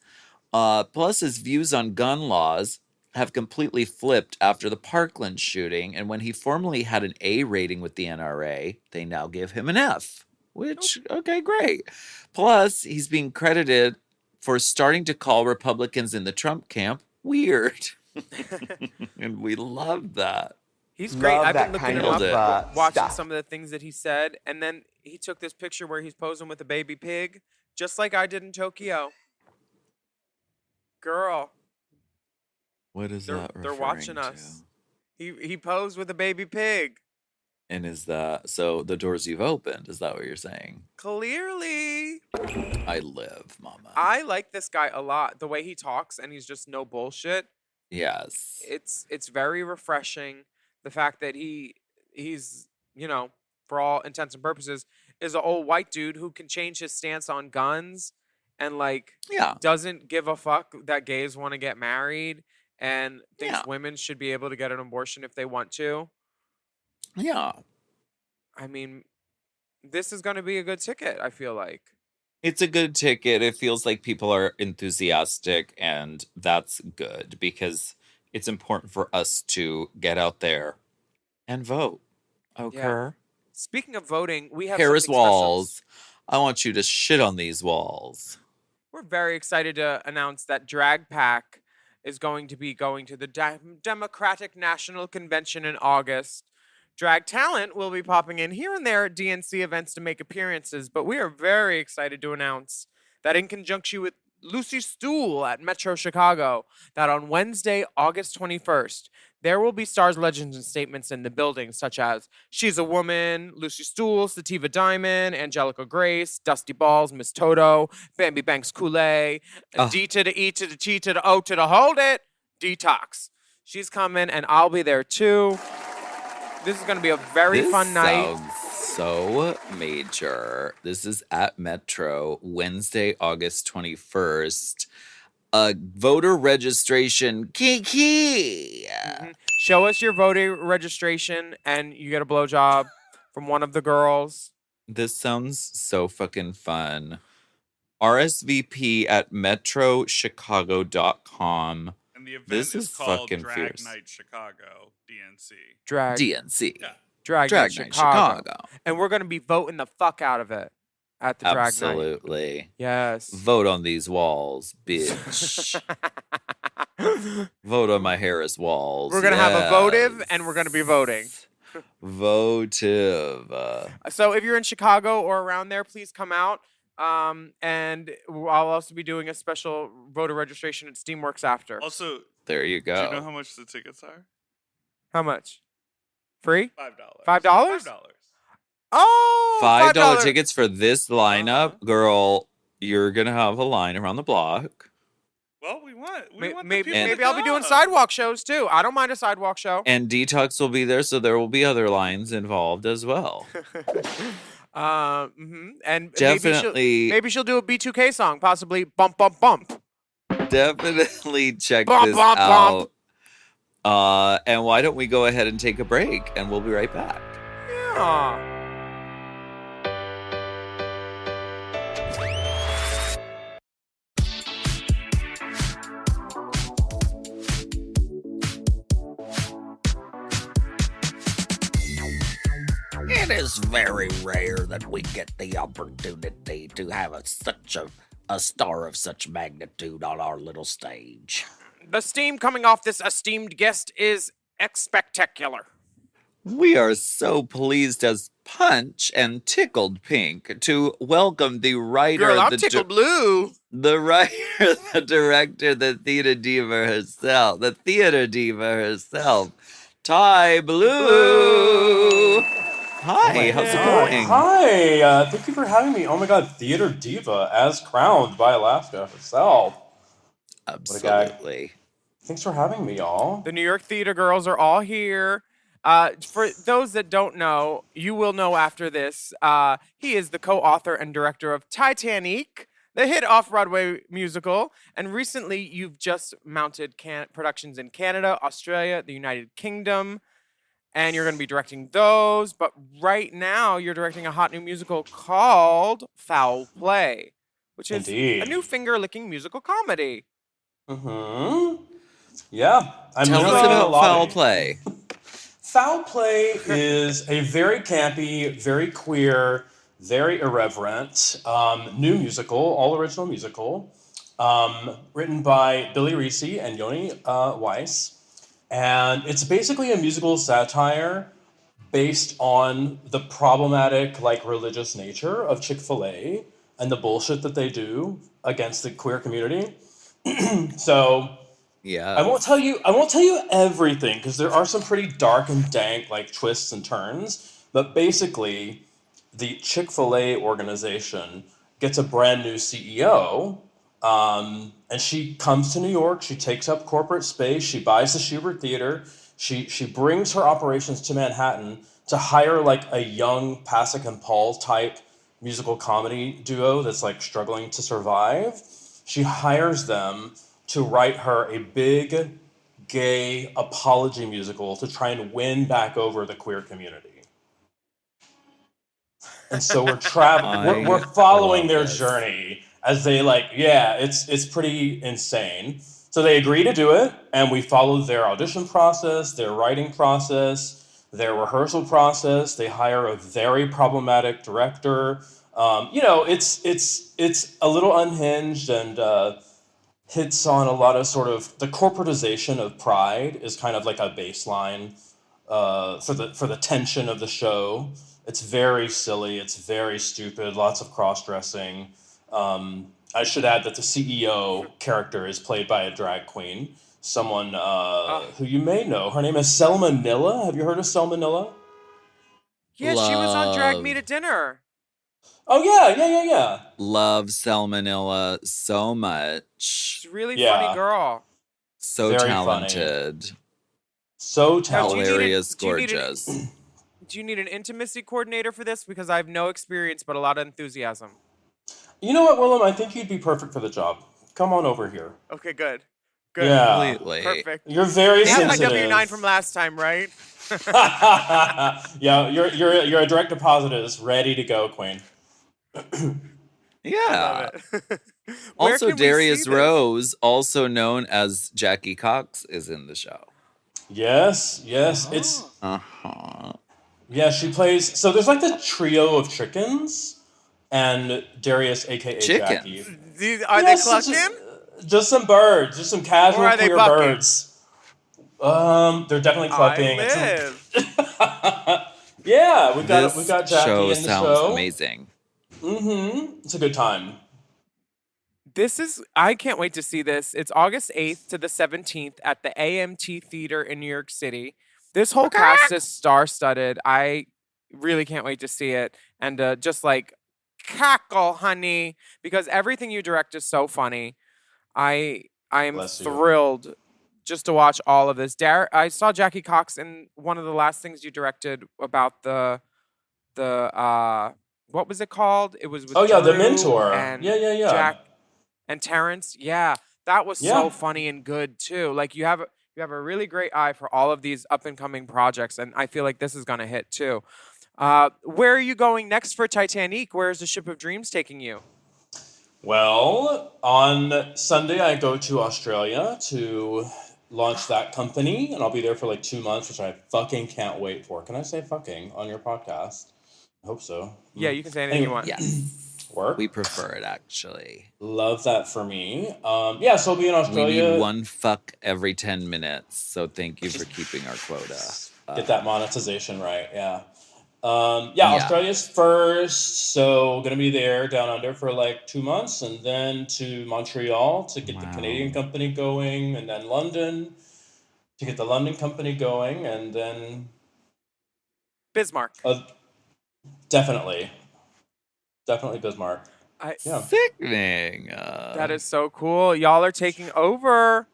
Plus, his views on gun laws have completely flipped after the Parkland shooting. And when he formerly had an A rating with the NRA, they now give him an F, which, okay, great. Plus, he's being credited for starting to call Republicans in the Trump camp weird. And we love that. He's great. Love I've that been looking kind him of, up, watching stuff. some of the things that he said, and then he took this picture where he's posing with a baby pig, just like I did in Tokyo. Girl, What is they're that they're referring watching to? us. He posed with a baby pig. And is that so? The doors you've opened, is that what you're saying? Clearly, I live, mama. I like this guy a lot. The way he talks, and he's just no bullshit. Yes. It's very refreshing. The fact that he's for all intents and purposes is an old white dude who can change his stance on guns and like Yeah. doesn't give a fuck that gays want to get married and thinks Yeah. women should be able to get an abortion if they want to. Yeah. I mean, this is going to be a good ticket, I feel like. It's a good ticket. It feels like people are enthusiastic, and that's good because it's important for us to get out there and vote. Okay. Speaking of voting, we have Harris something special. walls. I want you to shit on these walls. We're very excited to announce that Drag Pack is going to be going to the Democratic National Convention in August. Drag talent will be popping in here and there at DNC events to make appearances, but we are very excited to announce that in conjunction with Lucy Stool at Metro Chicago, that on Wednesday, August 21st, there will be stars, legends, and statements in the building, such as She's a Woman, Lucy Stool, Sativa Diamond, Angelica Grace, Dusty Balls, Miss Toto, Bambi Banks Kool-Aid, D to the E to the T to the O to the hold it, Detox. She's coming, and I'll be there too. This is going to be a very fun night. Sounds so major. This is at Metro, Wednesday, August 21st. Voter registration, kiki. Show us your voter registration, and you get a blowjob from one of the girls. This sounds so fucking fun. RSVP at metrochicago.com. And the event This is is called fucking Drag fierce. Night Chicago, DNC. Drag DNC. Yeah. Drag Drag Night Night Chicago. Chicago. And we're gonna be voting the fuck out of it at the Drag Night. Absolutely. Yes. Vote on these walls, bitch. Vote on my Harris walls. We're gonna have a votive, yes. and we're gonna be voting. Votive. So if you're in Chicago or around there, please come out. And I'll also be doing a special voter registration at Steamworks after. Also, There you do you know go. how much the tickets are? How much? Free? $5. $5? $5. Oh, $5 tickets for this lineup, girl. You're gonna have a line around the block. Well, we want the Maybe people to I'll be doing come. sidewalk shows too. I don't mind a sidewalk show. And Detox will be there, so there will be other lines involved as well. And Definitely, maybe she'll do a B2K song, possibly Bump Bump Bump. definitely check Bump, this bump, out. bump. And why don't we go ahead and take a break, and we'll be right back. Yeah. It is very rare that we get the opportunity to have such a star of such magnitude on our little stage. The steam coming off this esteemed guest is spectacular. We are so pleased as Punch and Tickled Pink to welcome the writer, Girl, I'm the tickled blue. the writer, the director, the theater diva herself, Tye Blue. Hi, how's it going? Hi, thank you for having me. Oh my god, theater diva as crowned by Alaska herself. Absolutely. Thanks for having me, y'all. The New York Theater girls are all here. For those that don't know, you will know after this. He is the co-author and director of Titanic, the hit off-Broadway musical. And recently, you've just mounted productions in Canada, Australia, the United Kingdom. And you're going to be directing those. But right now, you're directing a hot new musical called Fowl Play, which is Indeed. a new finger-licking musical comedy. Mm-hmm. Yeah. Tell us about Foul Play. Foul Play is a very campy, very queer, very irreverent new musical, all original musical, written by Billy Reese and Yoni Weiss. And it's basically a musical satire based on the problematic, religious nature of Chick-fil-A and the bullshit that they do against the queer community. So Yeah. I won't tell you everything because there are some pretty dark and dank twists and turns. But basically, the Chick-fil-A organization gets a brand new CEO, and she comes to New York. She takes up corporate space. She buys the Schubert Theater. She brings her operations to Manhattan to hire a young Pasek and Paul type musical comedy duo that's struggling to survive. She hires them to write her a big gay apology musical to try and win back over the queer community. And so we're following their journey as they it's pretty insane. So they agree to do it, and we follow their audition process, their writing process, their rehearsal process. They hire a very problematic director. It's a little unhinged and hits on a lot of sort of the corporatization of Pride is kind of like a baseline for the tension of the show. It's very silly. It's very stupid. Lots of cross-dressing. I should add that the CEO character is played by a drag queen, someone who you may know. Her name is Selma Nilla. Have you heard of Selma Nilla? Yeah, she was on Drag Me to Dinner. Oh, yeah. Love Salmonella so much. She's a really funny girl. So Very talented. funny. So talented. Hilarious, gorgeous. Do you need an intimacy coordinator for this? Because I have no experience, but a lot of enthusiasm. You know what, Willam? I think you'd be perfect for the job. Come on over here. Okay, good. Good. Yeah. Completely. Perfect. You're very You have my sensitive. W9 from last time, right? Yeah, you're a direct deposit is ready to go, Queen. Yeah. I love it. Where Also, can we see Darius this? Rose, also known as Jackie Cox, is in the show. Yes, it's Uh-huh. yeah. She plays. So there's like the trio of chickens, and Darius, aka Chickens? Jackie. Are Yes, they clucking? Just some birds, just some casual Or are they queer bucking? birds. They're definitely clucking. I live. Yeah, we've got This Jackie show in the sounds show. amazing. It's a good time. I can't wait to see this. It's August 8th to the 17th at the AMT Theater in New York City. This whole cast is star-studded. I really can't wait to see it. And just like, cackle, honey, because everything you direct is so funny. I am Bless you. thrilled just to watch all of this. I saw Jackie Cox in one of the last things you directed about the what was it called? It was with The Drew Mentor. and Yeah. Jack and Terrence. Yeah, that was Yeah. so funny and good too. Like you have a really great eye for all of these up and coming projects, and I feel like this is gonna hit too. Where are you going next for Titanic? Where is the Ship of Dreams taking you? Well, on Sunday I go to Australia to launch that company, and I'll be there for like 2 months, which I fucking can't wait for. Can I say fucking on your podcast? I hope so. Yeah, you can say anything you want. Yes. Work. We prefer it, actually. Love that for me. Yeah, so I'll be in We Australia. need one fuck every 10 minutes, so thank you for keeping our quota. Get that monetization right, yeah. Yeah. Australia's first, so gonna be there down under for like 2 months, and then to Montreal to get the Canadian company going, and then London to get the London company going, and then Bismarck. definitely Bismarck. Yeah. Sickening. That is so cool. Y'all are taking over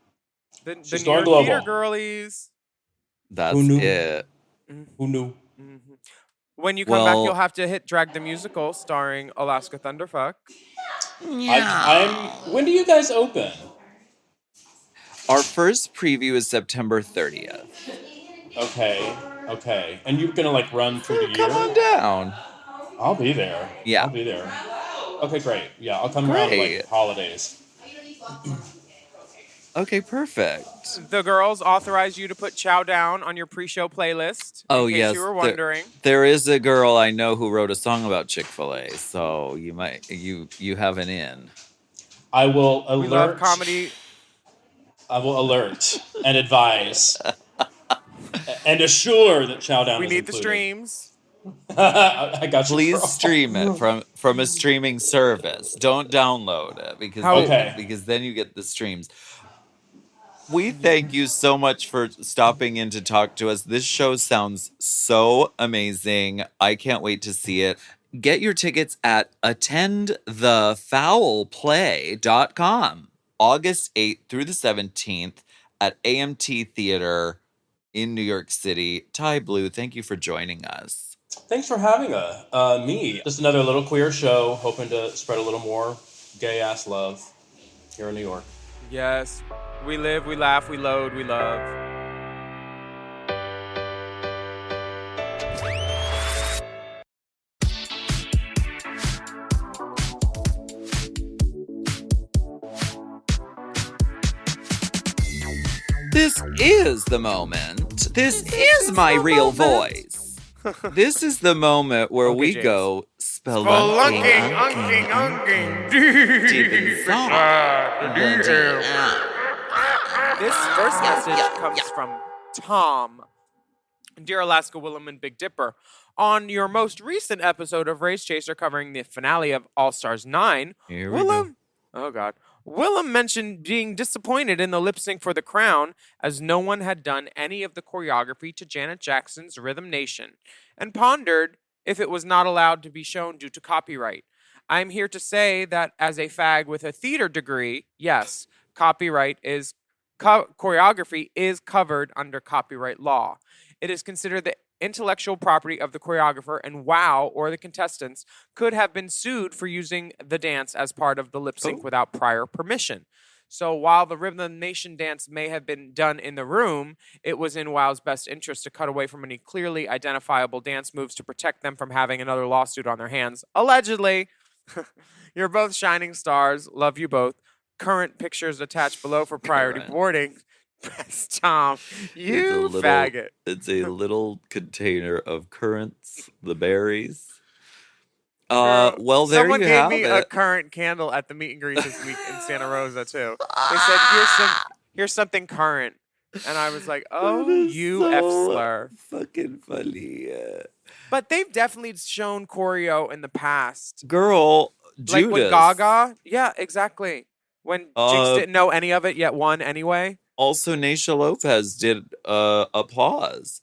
the She's New York going Theater global. girlies. That's Who knew? it. Who knew? When you come back, Well- you'll have to hit Drag the Musical starring Alaska Thunderfuck. When do you guys open? Our first preview is September 30th. Okay. And you're gonna like run through the year? Come on down. I'll be there. Yeah. I'll be there. Okay, great. Yeah, I'll come around Great. like holidays. Okay, perfect. The girls authorized you to put Chow Down on your pre-show playlist. Oh, in case yes. you were wondering. There is a girl I know who wrote a song about Chick-fil-A, so you have an in. I will alert. We love comedy. I will alert and advise and assure that Chow Down We is need the included. streams. I got you. Please girl. stream it from a streaming service. Don't download it because Okay. because then you get the streams. We thank you so much for stopping in to talk to us. This show sounds so amazing. I can't wait to see it. Get your tickets at attendthefowlplay.com. August 8th through the 17th at AMT Theater in New York City. Tye Blue, thank you for joining us. Thanks for having me. Just another little queer show, hoping to spread a little more gay ass love here in New York. Yes. We live, we laugh, we load, we love. This is the moment. This is my real voice. This is the moment where we James. go spelunking deep inside. This first message comes from Tom. Dear Alaska, Willam, and Big Dipper, on your most recent episode of Race Chaser covering the finale of All Stars 9, Here we go. Willam mentioned being disappointed in the lip sync for The Crown as no one had done any of the choreography to Janet Jackson's Rhythm Nation, and pondered if it was not allowed to be shown due to copyright. I'm here to say that as a fag with a theater degree, yes, choreography is covered under copyright law. It is considered the intellectual property of the choreographer, and WOW or the contestants could have been sued for using the dance as part of the lip sync without prior permission. So while the Rhythm Nation dance may have been done in the room, it was in WoW's best interest to cut away from any clearly identifiable dance moves to protect them from having another lawsuit on their hands. Allegedly. You're both shining stars. Love you both. Current pictures attached below for priority boarding. Tom, you faggot. It's a little container of currants, the berries. Well, there someone you gave have me it. a current candle at the meet and greet this week in Santa Rosa too. They said, "Here's something current," and I was like, "Oh, you F slur." Fucking funny. But they've definitely shown choreo in the past. Girl, Like Judas. when Gaga. Yeah, exactly. When Jinx didn't know any of it yet won anyway. Also, Naysha Lopez did applause.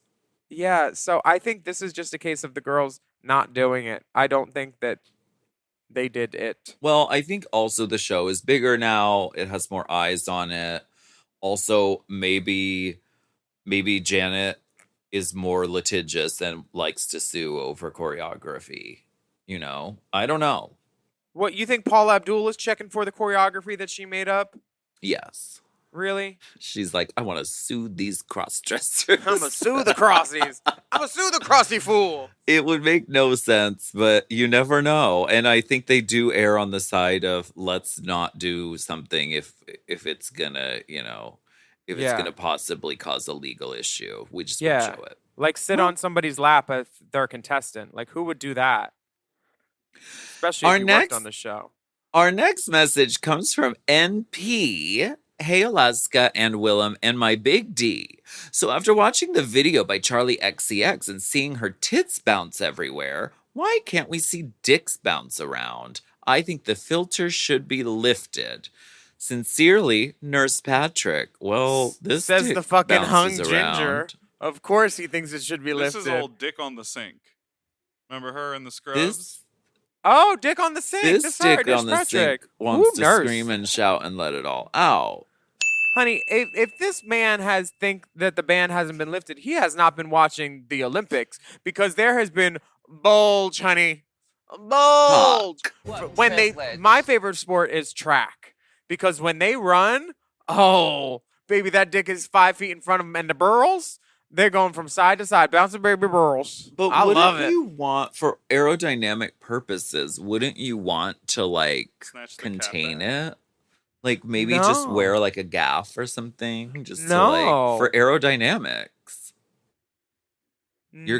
Yeah, so I think this is just a case of the girls not doing it. I don't think that they did it. Well, I think also the show is bigger now. It has more eyes on it. Also, maybe Janet is more litigious and likes to sue over choreography. You know? I don't know. What, you think Paula Abdul is checking for the choreography that she made up? Yes. Really? She's like, I want to sue these cross-dressers. I'm gonna sue the crossies. I'm gonna sue the crossy fool. It would make no sense, but you never know. And I think they do err on the side of let's not do something if it's gonna, if it's gonna possibly cause a legal issue. We just won't show it. Like sit on somebody's lap if they're a contestant. Like who would do that? Especially if you worked on the show. Our next message comes from NP. Hey, Alaska and Willam and my big D. So after watching the video by Charlie XCX and seeing her tits bounce everywhere, why can't we see dicks bounce around? I think the filter should be lifted. Sincerely, Nurse Patrick. Well, this says dick the fucking hung bounces ginger. around. Of course he thinks it should be This lifted. is old Dick on the Sink. Remember her in the Scrubs? Oh, Dick on the Sink. This her, dick on the Patrick. sink wants Ooh, to nurse. scream and shout and let it all out. Honey, if this man think that the ban hasn't been lifted, he has not been watching the Olympics because there has been bulge, honey. Bulge. My favorite sport is track because when they run, oh, baby, that dick is 5 feet in front of them. And the burls, they're going from side to side, bouncing baby burls. But I love wouldn't it. you want, for aerodynamic purposes, wouldn't you want to, like, Snatch the contain cat it? Like, maybe just No. wear, like, a gaff or something? Just to, No. like, for aerodynamics. You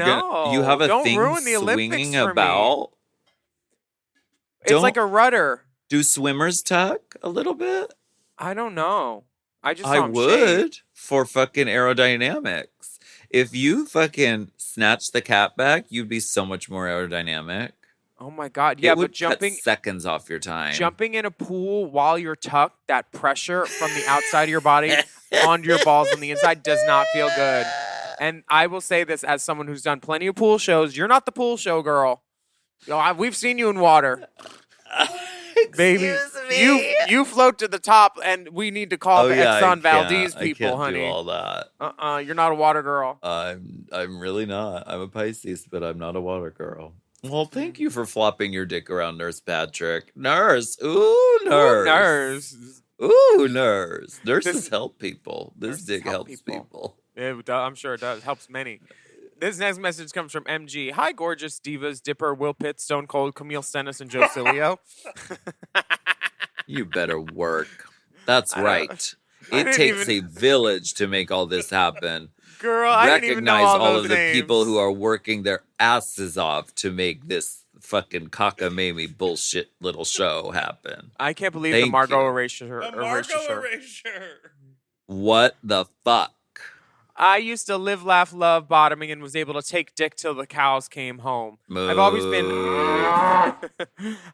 have a don't thing ruin the Olympics swinging for me. about? It's Don't- like a rudder. Do swimmers tuck a little bit? I don't know. I just I saw him would shave. for fucking aerodynamics. If you fucking snatch the cat back, you'd be so much more aerodynamic. Oh my god! Yeah, It would but jumping cut seconds off your time. jumping in a pool while you're tucked, that pressure from the outside of your body onto your balls on the inside does not feel good. And I will say this as someone who's done plenty of pool shows: you're not the pool show girl. We've seen you in water, baby. You float to the top, and we need to call the Exxon Valdez people, I can't honey. do all that. You're not a water girl. I'm really not. I'm a Pisces, but I'm not a water girl. Well, thank you for flopping your dick around, Nurse Patrick. Nurse. Ooh, nurse. Nurse. Ooh, nurse. Nurses This- help people. This Nurses dick help helps people. people. I'm sure it does. Helps many. This next message comes from MG. Hi, gorgeous divas, Dipper, Will Pitt, Stone Cold, Camille Stennis, and Joe Cilio. You better work. That's I don't- right. I It didn't takes even- a village to make all this happen. Girl, I didn't even know Recognize all those of the names. people who are working their asses off to make this fucking cockamamie bullshit little show happen. I can't believe Thank the Margot you. erasure. The Margot Erasure. What the fuck? I used to live, laugh, love bottoming and was able to take dick till the cows came home. I've always been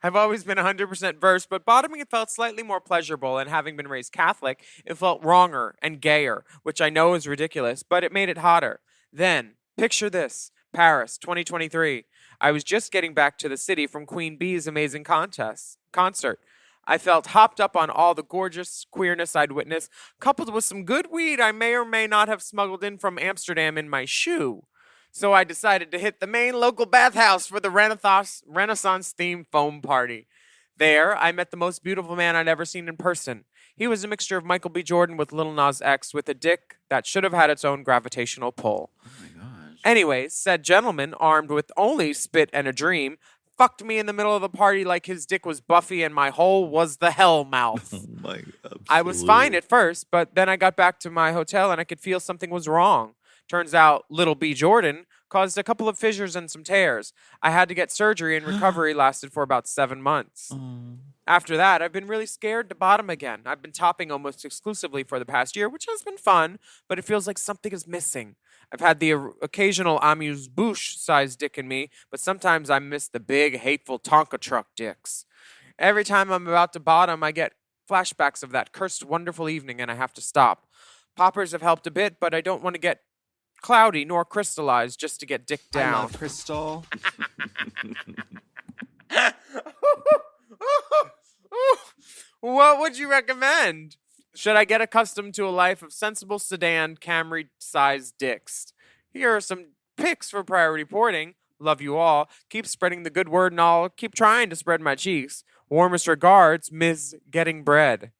I've always been 100% versed, but bottoming it felt slightly more pleasurable, and having been raised Catholic, it felt wronger and gayer, which I know is ridiculous, but it made it hotter. Then, picture this, Paris, 2023. I was just getting back to the city from Queen Bee's amazing concert. I felt hopped up on all the gorgeous queerness I'd witnessed, coupled with some good weed I may or may not have smuggled in from Amsterdam in my shoe. So I decided to hit the main local bathhouse for the Renaissance-themed foam party. There, I met the most beautiful man I'd ever seen in person. He was a mixture of Michael B. Jordan with Lil Nas X with a dick that should have had its own gravitational pull. Oh my gosh. Anyways, said gentleman, armed with only spit and a dream, fucked me in the middle of the party like his dick was Buffy and my hole was the hell mouth. Oh my god. I was fine at first, but then I got back to my hotel and I could feel something was wrong. Turns out Little B. Jordan caused a couple of fissures and some tears. I had to get surgery and recovery lasted for about 7 months. After that, I've been really scared to bottom again. I've been topping almost exclusively for the past year, which has been fun, but it feels like something is missing. I've had the occasional amuse-bouche sized dick in me, but sometimes I miss the big, hateful Tonka truck dicks. Every time I'm about to bottom, I get flashbacks of that cursed wonderful evening and I have to stop. Poppers have helped a bit, but I don't want to get cloudy nor crystallized just to get dick down. I love Crystal. What would you recommend? Should I get accustomed to a life of sensible sedan Camry-sized dicks? Here are some pics for priority reporting. Love you all. Keep spreading the good word and I'll keep trying to spread my cheeks. Warmest regards, Ms. Getting Bread.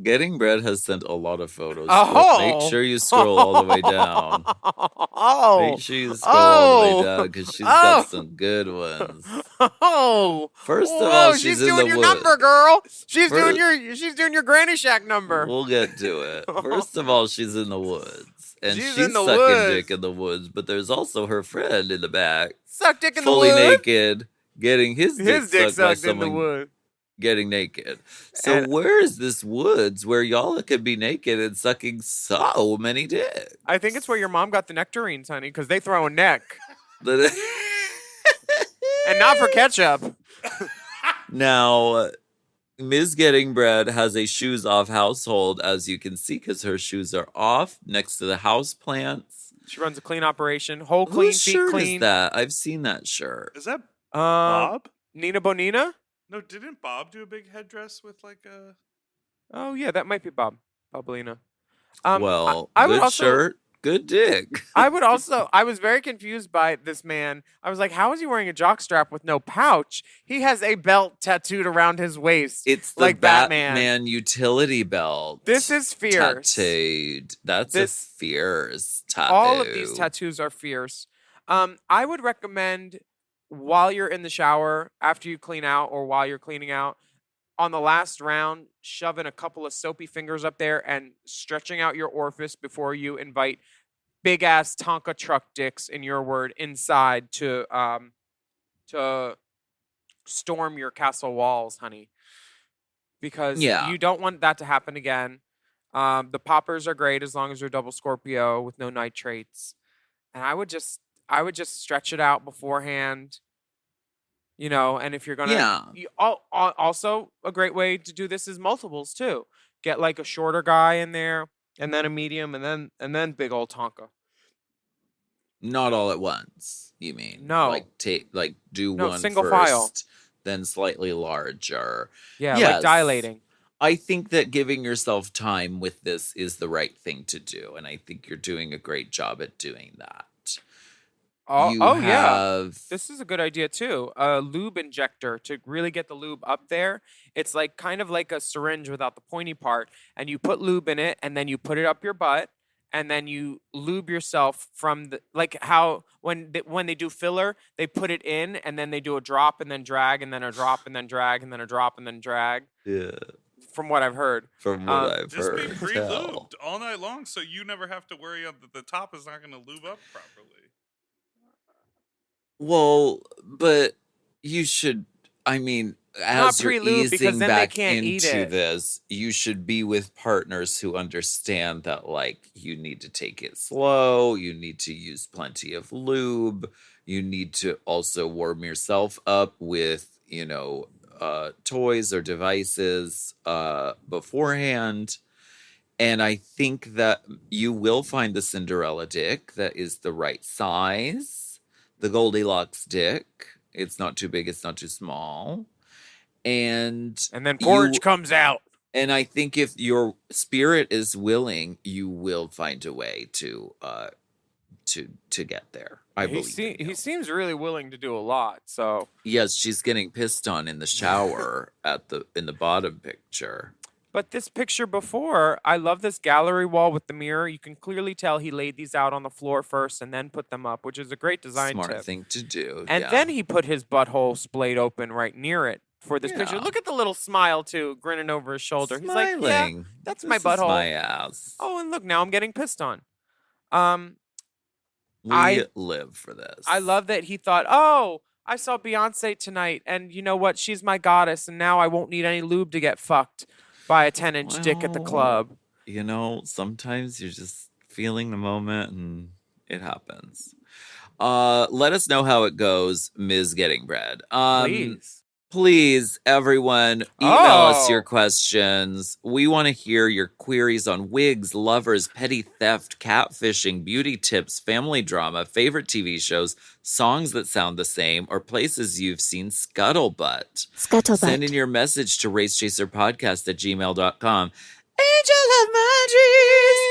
Getting Bread has sent a lot of photos. Oh! Make sure you scroll all the way down. Oh! Make sure you scroll all the way down because she's got some good ones. Oh! First of all, she's in doing the your woods. number, girl. She's First- doing your Granny Shack number. We'll get to it. First of all, she's in the woods. And She's she's in the sucking woods. dick in the woods, but there's also her friend in the back, Suck dick in fully the wood. naked, getting his dick His dick sucked by sucked in the someone wood. getting naked. So And- where is this woods where y'all could be naked and sucking so many dicks? I think it's where your mom got the nectarines, honey, because they throw a neck. And And not for ketchup. now, Ms. Getting Bread has a shoes off household, as you can see, because her shoes are off next to the house plants. She runs a clean operation. Whole clean, Whose feet shirt clean. is that? I've seen that shirt. Is that Bob? Bob? Nina Bonina? No, didn't Bob do a big headdress with like a? Oh, yeah, that might be Bob. Bobalina. Well, I would good also- shirt, good dick. I was very confused by this man. I was like, how is he wearing a jockstrap with no pouch? He has a belt tattooed around his waist. It's the like Batman utility belt. This is fierce. Tattooed. That's a fierce tattoo. All of these tattoos are fierce. I would recommend while you're in the shower, after you clean out, or while you're cleaning out, on the last round, shoving a couple of soapy fingers up there and stretching out your orifice before you invite big ass Tonka truck dicks, in your word, inside to storm your castle walls, honey. Because you don't want that to happen again. The poppers are great as long as they're double Scorpio with no nitrates. And I would just stretch it out beforehand. You know, and if you're gonna, also a great way to do this is multiples too. Get like a shorter guy in there, and then a medium, and then big old Tonka. Not all at once, you mean? No. Do one single first, file. then slightly larger. Yeah, Yes. like dilating. I think that giving yourself time with this is the right thing to do, and I think you're doing a great job at doing that. Yeah. This is a good idea too. A lube injector to really get the lube up there. It's like kind of like a syringe without the pointy part, and you put lube in it, and then you put it up your butt, and then you lube yourself from the like how when they do filler, they put it in, and then they do a drop and then drag, and then a drop and then drag, and then a drop and then drag. Yeah. From what I've heard. From what I've Just heard. be pre-lubed all night long, so you never have to worry that the top is not going to lube up properly. Well, but you should, I mean, as you're pre-lube, because easing then they back can't eat into it. this, you should be with partners who understand that, like, you need to take it slow, you need to use plenty of lube, you need to also warm yourself up with, toys or devices beforehand. And I think that you will find the Cinderella dick that is the right size. The Goldilocks dick. It's not too big, it's not too small. And then Porridge comes out. And I think if your spirit is willing, you will find a way to to get there. I believe in you. He seems really willing to do a lot. So Yes, she's getting pissed on in the shower in the bottom picture. But this picture before, I love this gallery wall with the mirror. You can clearly tell he laid these out on the floor first and then put them up, which is a great design Smart tip. thing to do. And then he put his butthole splayed open right near it for this picture. Look at the little smile, too, grinning over his shoulder. Smiling. He's like, yeah, that's my This is butthole. my ass. Oh, and look, now I'm getting pissed on. We live for this. I love that he thought, oh, I saw Beyonce tonight, and you know what? She's my goddess, and now I won't need any lube to get fucked by a 10-inch dick at the club. You know, sometimes you're just feeling the moment and it happens. Let us know how it goes, Ms. Getting Bread. Please, everyone, email us your questions. We want to hear your queries on wigs, lovers, petty theft, catfishing, beauty tips, family drama, favorite TV shows, songs that sound the same, or places you've seen scuttlebutt. Send in your message to racechaserpodcast@gmail.com. Angel of my dreams.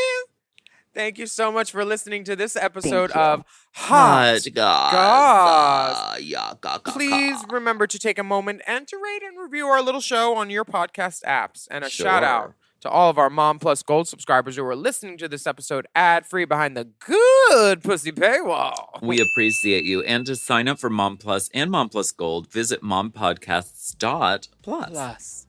Thank you so much for listening to this episode of Hot Goss. Goss. Please remember to take a moment and to rate and review our little show on your podcast apps. And a shout out to all of our Mom Plus Gold subscribers who are listening to this episode ad-free behind the good pussy paywall. We appreciate you. And to sign up for Mom Plus and Mom Plus Gold, visit mompodcasts.plus.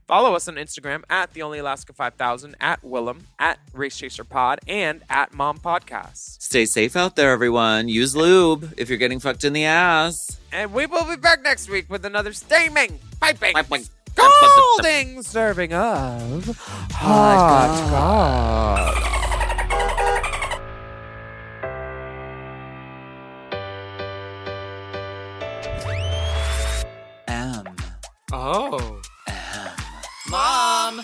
Follow us on Instagram at TheOnlyAlaska5000, at Willam, at RaceChaserPod, and at Mom Podcast. Stay safe out there, everyone. Use lube if you're getting fucked in the ass. And we will be back next week with another steaming, piping, scalding serving of Hot Goss. Mom!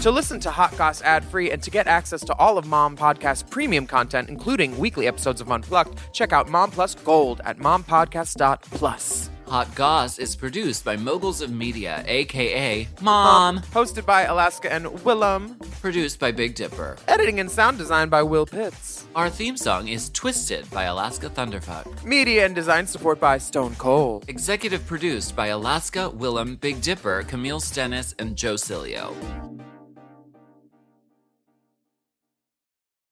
To listen to Hot Goss ad-free and to get access to all of Mom Podcast premium content, including weekly episodes of Unplugged, check out Mom Plus Gold at mompodcast.plus. Hot Goss is produced by Moguls of Media, a.k.a. Mom. Hosted by Alaska and Willam. Produced by Big Dipper. Editing and sound design by Will Pitts. Our theme song is Twisted by Alaska Thunderfuck. Media and design support by Stone Cold. Executive produced by Alaska, Willam, Big Dipper, Camille Stennis, and Joe Cilio.